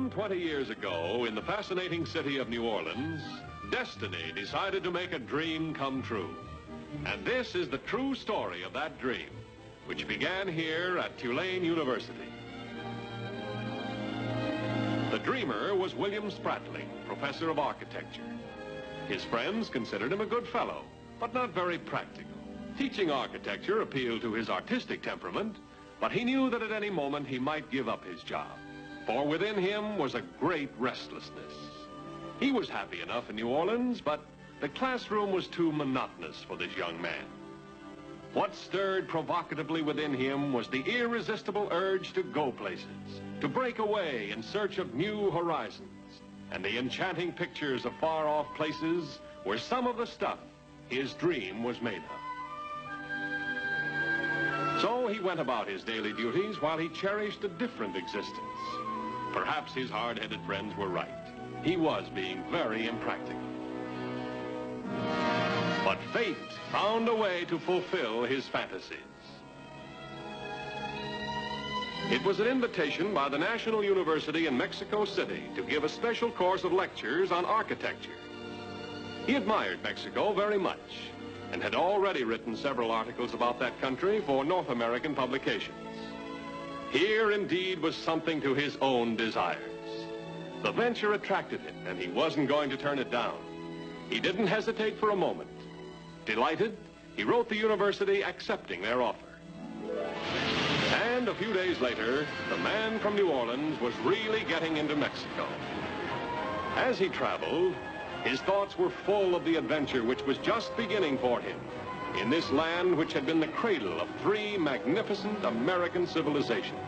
Some 20 years ago, in the fascinating city of New Orleans, destiny decided to make a dream come true. And this is the true story of that dream, which began here at Tulane University. The dreamer was William Spratling, professor of architecture. His friends considered him a good fellow, but not very practical. Teaching architecture appealed to his artistic temperament, but he knew that at any moment he might give up his job. For within him was a great restlessness. He was happy enough in New Orleans, but the classroom was too monotonous for this young man. What stirred provocatively within him was the irresistible urge to go places, to break away in search of new horizons, and the enchanting pictures of far-off places were some of the stuff his dream was made of. So he went about his daily duties while he cherished a different existence. Perhaps his hard-headed friends were right. He was being very impractical. But fate found a way to fulfill his fantasies. It was an invitation by the National University in Mexico City to give a special course of lectures on architecture. He admired Mexico very much and had already written several articles about that country for North American publications. Here, indeed, was something to his own desires. The venture attracted him, and he wasn't going to turn it down. He didn't hesitate for a moment. Delighted, he wrote the university accepting their offer. And a few days later, the man from New Orleans was really getting into Mexico. As he traveled, his thoughts were full of the adventure which was just beginning for him in this land which had been the cradle of three magnificent American civilizations.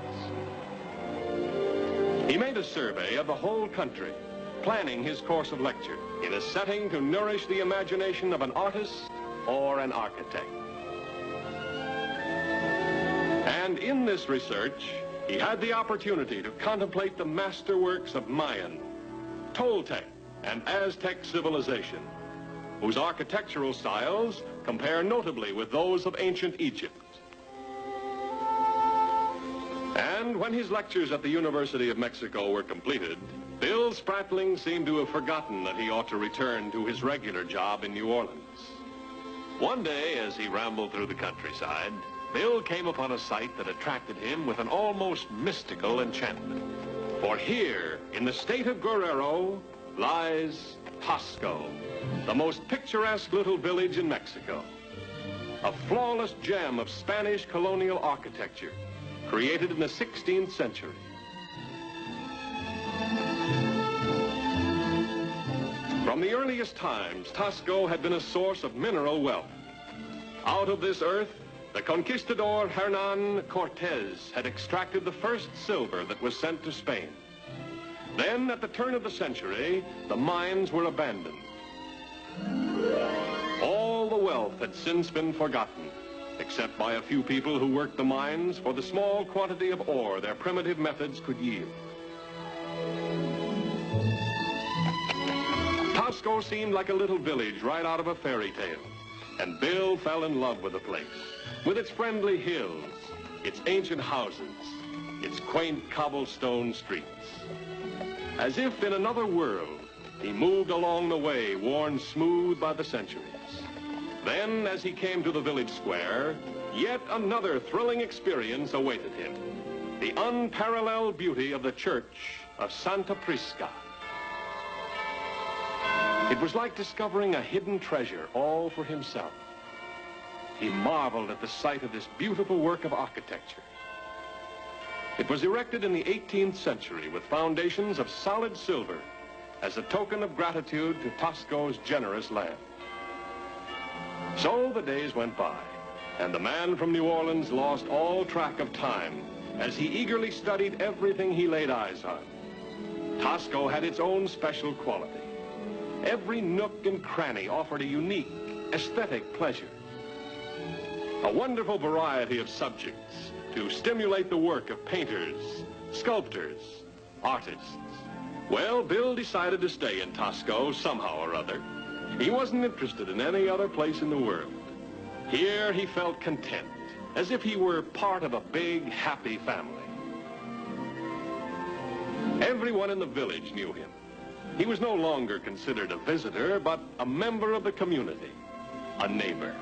He made a survey of the whole country, planning his course of lecture in a setting to nourish the imagination of an artist or an architect. And in this research, he had the opportunity to contemplate the masterworks of Mayan, Toltec, and Aztec civilization, whose architectural styles compare notably with those of ancient Egypt. And when his lectures at the University of Mexico were completed, Bill Spratling seemed to have forgotten that he ought to return to his regular job in New Orleans. One day, as he rambled through the countryside, Bill came upon a sight that attracted him with an almost mystical enchantment. For here, in the state of Guerrero, lies Taxco, the most picturesque little village in Mexico. A flawless gem of Spanish colonial architecture, created in the 16th century. From the earliest times, Taxco had been a source of mineral wealth. Out of this earth, the conquistador Hernan Cortez had extracted the first silver that was sent to Spain. Then, at the turn of the century, the mines were abandoned. All the wealth had since been forgotten, except by a few people who worked the mines for the small quantity of ore their primitive methods could yield. Taxco seemed like a little village right out of a fairy tale, and Bill fell in love with the place, with its friendly hills, its ancient houses, its quaint cobblestone streets. As if in another world, he moved along the way worn smooth by the centuries. Then, as he came to the village square, yet another thrilling experience awaited him. The unparalleled beauty of the church of Santa Prisca. It was like discovering a hidden treasure all for himself. He marveled at the sight of this beautiful work of architecture. It was erected in the 18th century with foundations of solid silver as a token of gratitude to Taxco's generous land. So the days went by, and the man from New Orleans lost all track of time as he eagerly studied everything he laid eyes on. Taxco had its own special quality. Every nook and cranny offered a unique, aesthetic pleasure. A wonderful variety of subjects to stimulate the work of painters, sculptors, artists. Well, Bill decided to stay in Taxco somehow or other. He wasn't interested in any other place in the world. Here he felt content, as if he were part of a big, happy family. Everyone in the village knew him. He was no longer considered a visitor, but a member of the community, a neighbor.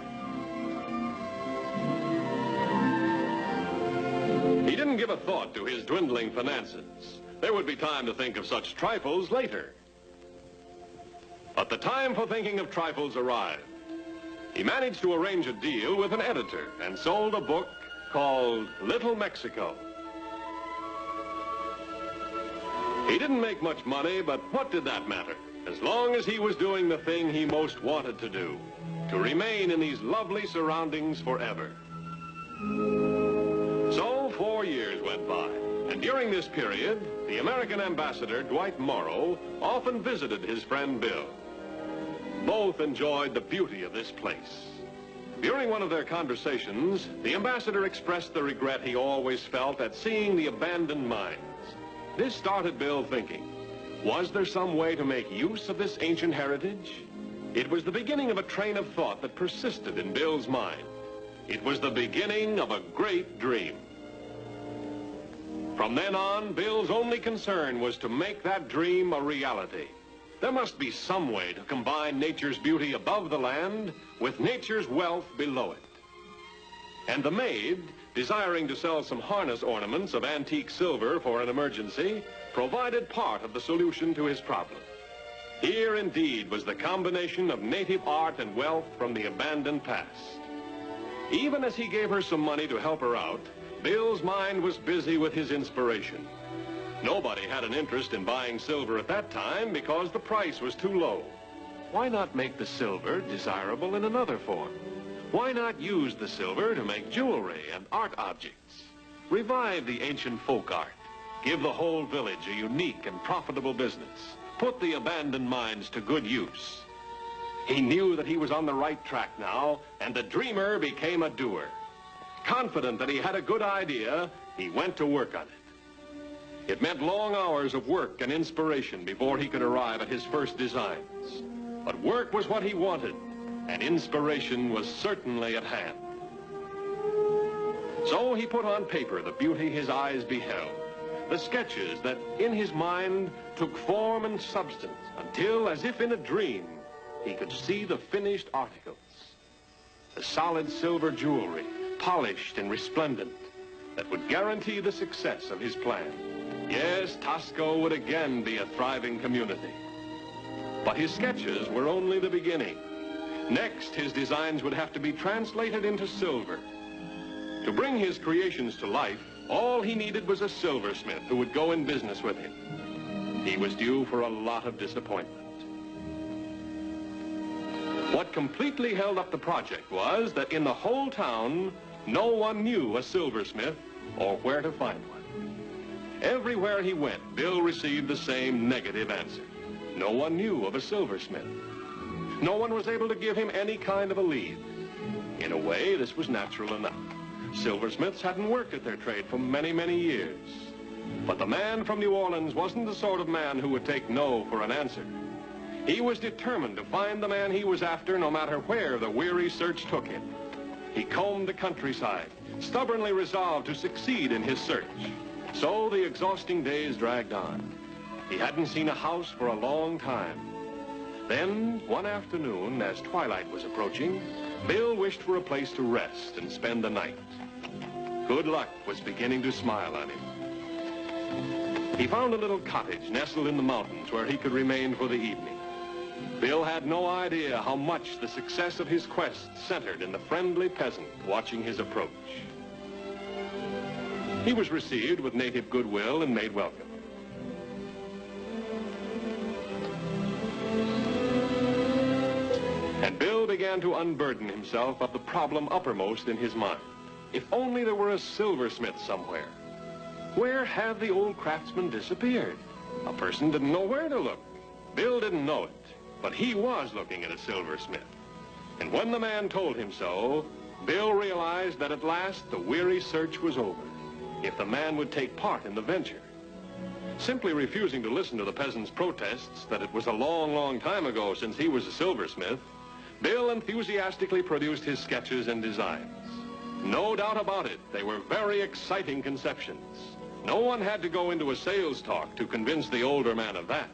He didn't give a thought to his dwindling finances. There would be time to think of such trifles later. But the time for thinking of trifles arrived. He managed to arrange a deal with an editor and sold a book called Little Mexico. He didn't make much money, but what did that matter? As long as he was doing the thing he most wanted to do, to remain in these lovely surroundings forever. So 4 years went by, and during this period, the American ambassador, Dwight Morrow, often visited his friend Bill. Both enjoyed the beauty of this place. During one of their conversations, the ambassador expressed the regret he always felt at seeing the abandoned mines. This started Bill thinking, was there some way to make use of this ancient heritage? It was the beginning of a train of thought that persisted in Bill's mind. It was the beginning of a great dream. From then on, Bill's only concern was to make that dream a reality. There must be some way to combine nature's beauty above the land with nature's wealth below it. And the maid, desiring to sell some harness ornaments of antique silver for an emergency, provided part of the solution to his problem. Here, indeed, was the combination of native art and wealth from the abandoned past. Even as he gave her some money to help her out, Bill's mind was busy with his inspiration. Nobody had an interest in buying silver at that time because the price was too low. Why not make the silver desirable in another form? Why not use the silver to make jewelry and art objects? Revive the ancient folk art. Give the whole village a unique and profitable business. Put the abandoned mines to good use. He knew that he was on the right track now, and the dreamer became a doer. Confident that he had a good idea, he went to work on it. It meant long hours of work and inspiration before he could arrive at his first designs. But work was what he wanted, and inspiration was certainly at hand. So he put on paper the beauty his eyes beheld, the sketches that in his mind took form and substance until, as if in a dream, he could see the finished articles. The solid silver jewelry, polished and resplendent, that would guarantee the success of his plan. Yes, Taxco would again be a thriving community. But his sketches were only the beginning. Next, his designs would have to be translated into silver. To bring his creations to life, all he needed was a silversmith who would go in business with him. He was due for a lot of disappointment. What completely held up the project was that in the whole town, no one knew a silversmith or where to find one. Everywhere he went, Bill received the same negative answer. No one knew of a silversmith. No one was able to give him any kind of a lead. In a way, this was natural enough. Silversmiths hadn't worked at their trade for many, many years. But the man from New Orleans wasn't the sort of man who would take no for an answer. He was determined to find the man he was after no matter where the weary search took him. He combed the countryside, stubbornly resolved to succeed in his search. So the exhausting days dragged on. He hadn't seen a house for a long time. Then, one afternoon, as twilight was approaching, Bill wished for a place to rest and spend the night. Good luck was beginning to smile on him. He found a little cottage nestled in the mountains where he could remain for the evening. Bill had no idea how much the success of his quest centered in the friendly peasant watching his approach. He was received with native goodwill and made welcome. And Bill began to unburden himself of the problem uppermost in his mind. If only there were a silversmith somewhere. Where had the old craftsman disappeared? A person didn't know where to look. Bill didn't know it, but he was looking at a silversmith. And when the man told him so, Bill realized that at last the weary search was over, if the man would take part in the venture. Simply refusing to listen to the peasant's protests that it was a long, long time ago since he was a silversmith, Bill enthusiastically produced his sketches and designs. No doubt about it, they were very exciting conceptions. No one had to go into a sales talk to convince the older man of that.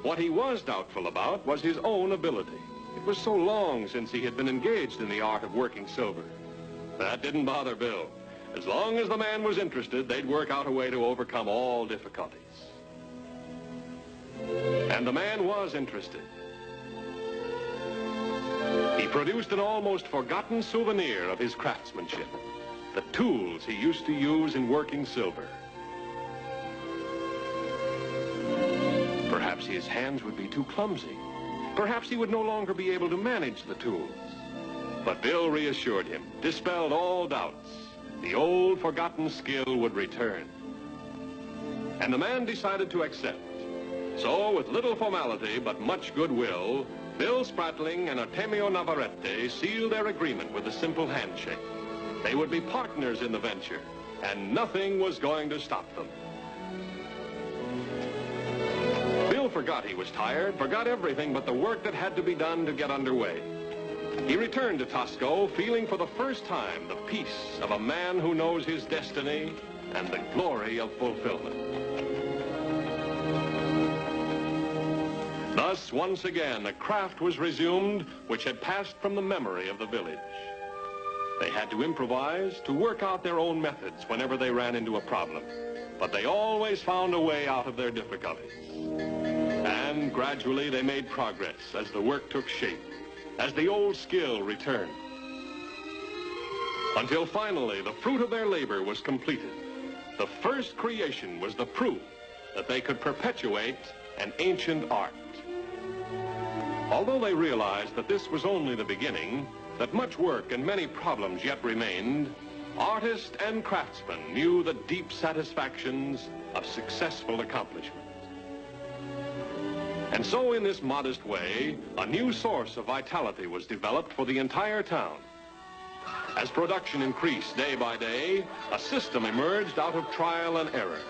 What he was doubtful about was his own ability. It was so long since he had been engaged in the art of working silver. That didn't bother Bill. As long as the man was interested, they'd work out a way to overcome all difficulties. And the man was interested. He produced an almost forgotten souvenir of his craftsmanship, the tools he used to use in working silver. Perhaps his hands would be too clumsy. Perhaps he would no longer be able to manage the tools. But Bill reassured him, dispelled all doubts. The old forgotten skill would return. And the man decided to accept. So, with little formality but much goodwill, Bill Spratling and Artemio Navarrete sealed their agreement with a simple handshake. They would be partners in the venture, and nothing was going to stop them. Bill forgot he was tired, forgot everything but the work that had to be done to get underway. He returned to Taxco, feeling for the first time the peace of a man who knows his destiny and the glory of fulfillment. Thus, once again, a craft was resumed which had passed from the memory of the village. They had to improvise, to work out their own methods whenever they ran into a problem. But they always found a way out of their difficulties. And gradually they made progress as the work took shape, as the old skill returned. Until finally the fruit of their labor was completed. The first creation was the proof that they could perpetuate an ancient art. Although they realized that this was only the beginning, that much work and many problems yet remained, artist and craftsman knew the deep satisfactions of successful accomplishment. And so in this modest way, a new source of vitality was developed for the entire town. As production increased day by day, a system emerged out of trial and error.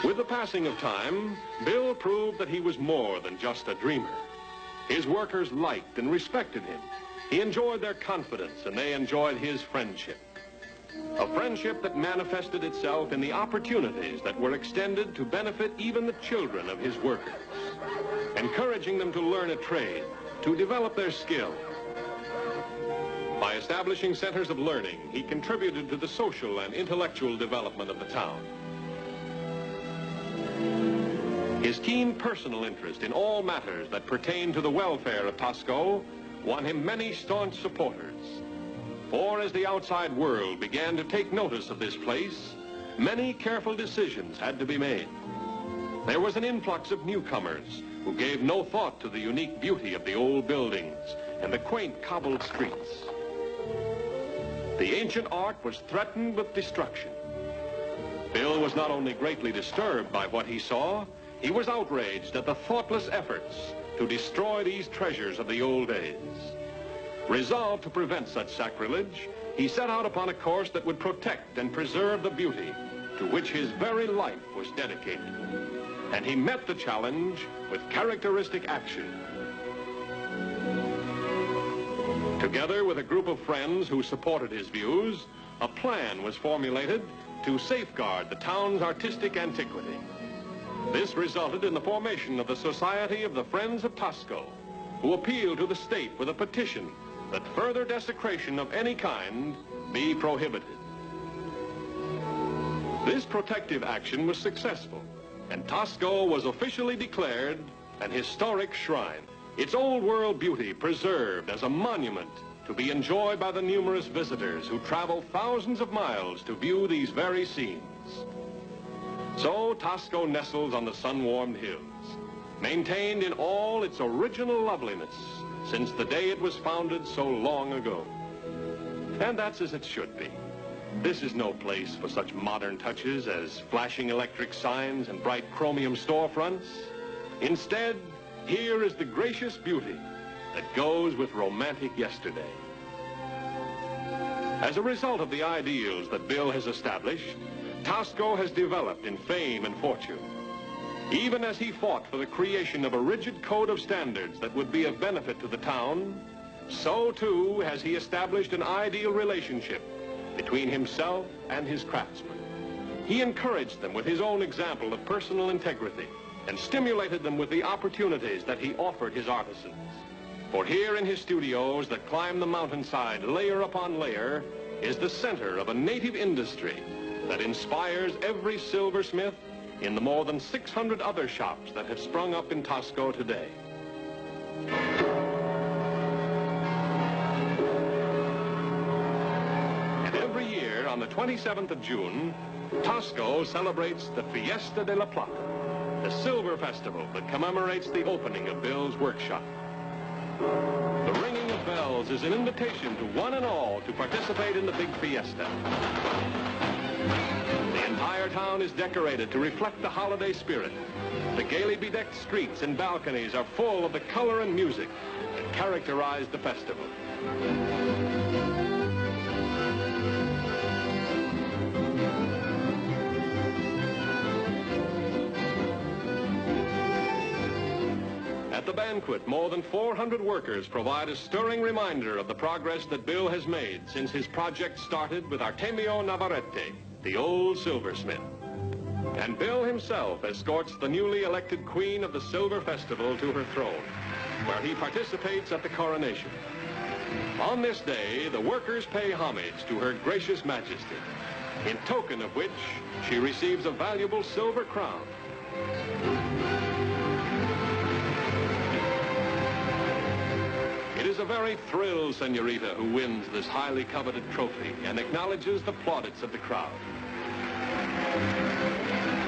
With the passing of time, Bill proved that he was more than just a dreamer. His workers liked and respected him. He enjoyed their confidence, and they enjoyed his friendship. A friendship that manifested itself in the opportunities that were extended to benefit even the children of his workers, encouraging them to learn a trade, to develop their skill. By establishing centers of learning, he contributed to the social and intellectual development of the town. His keen personal interest in all matters that pertain to the welfare of Taxco won him many staunch supporters. For as the outside world began to take notice of this place, many careful decisions had to be made. There was an influx of newcomers who gave no thought to the unique beauty of the old buildings and the quaint cobbled streets. The ancient art was threatened with destruction. Bill was not only greatly disturbed by what he saw, he was outraged at the thoughtless efforts to destroy these treasures of the old days. Resolved to prevent such sacrilege, he set out upon a course that would protect and preserve the beauty to which his very life was dedicated. And he met the challenge with characteristic action. Together with a group of friends who supported his views, a plan was formulated to safeguard the town's artistic antiquity. This resulted in the formation of the Society of the Friends of Taxco, who appealed to the state with a petition that further desecration of any kind be prohibited. This protective action was successful, and Taxco was officially declared an historic shrine, its old world beauty preserved as a monument to be enjoyed by the numerous visitors who travel thousands of miles to view these very scenes. So Taxco nestles on the sun-warmed hills, maintained in all its original loveliness since the day it was founded so long ago. And that's as it should be. This is no place for such modern touches as flashing electric signs and bright chromium storefronts. Instead, here is the gracious beauty that goes with romantic yesterday. As a result of the ideals that Bill has established, Taxco has developed in fame and fortune. Even as he fought for the creation of a rigid code of standards that would be of benefit to the town, so too has he established an ideal relationship between himself and his craftsmen. he encouraged them with his own example of personal integrity and stimulated them with the opportunities that he offered his artisans. For here in his studios that climb the mountainside layer upon layer is the center of a native industry that inspires every silversmith in the more than 600 other shops that have sprung up in Taxco today. And every year on the 27th of June, Taxco celebrates the Fiesta de la Plata, the silver festival that commemorates the opening of Bill's workshop. The ringing of bells is an invitation to one and all to participate in the big fiesta. The entire town is decorated to reflect the holiday spirit. The gaily bedecked streets and balconies are full of the color and music that characterize the festival. At the banquet, more than 400 workers provide a stirring reminder of the progress that Bill has made since his project started with Artemio Navarrete, the old silversmith. And Bill himself escorts the newly elected queen of the Silver Festival to her throne, where he participates at the coronation. On this day, the workers pay homage to her gracious majesty, in token of which she receives a valuable silver crown. It is a very thrilled senorita who wins this highly coveted trophy and acknowledges the plaudits of the crowd.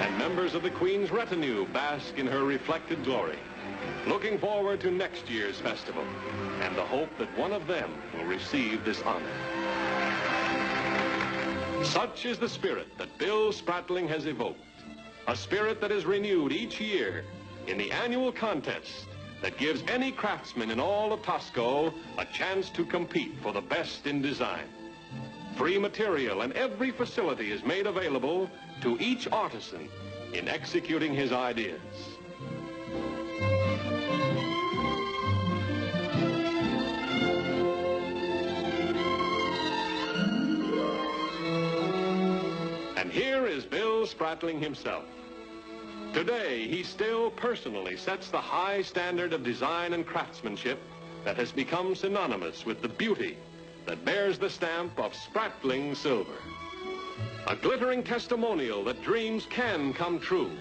And members of the Queen's retinue bask in her reflected glory, looking forward to next year's festival and the hope that one of them will receive this honor. Such is the spirit that Bill Spratling has evoked, a spirit that is renewed each year in the annual contest that gives any craftsman in all of Taxco a chance to compete for the best in design. Free material and every facility is made available to each artisan in executing his ideas. And here is Bill Spratling himself. Today, he still personally sets the high standard of design and craftsmanship that has become synonymous with the beauty that bears the stamp of Spratling silver. A glittering testimonial that dreams can come true,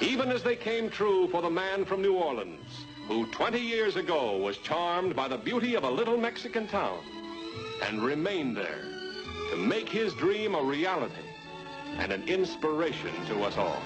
even as they came true for the man from New Orleans, who 20 years ago was charmed by the beauty of a little Mexican town and remained there to make his dream a reality and an inspiration to us all.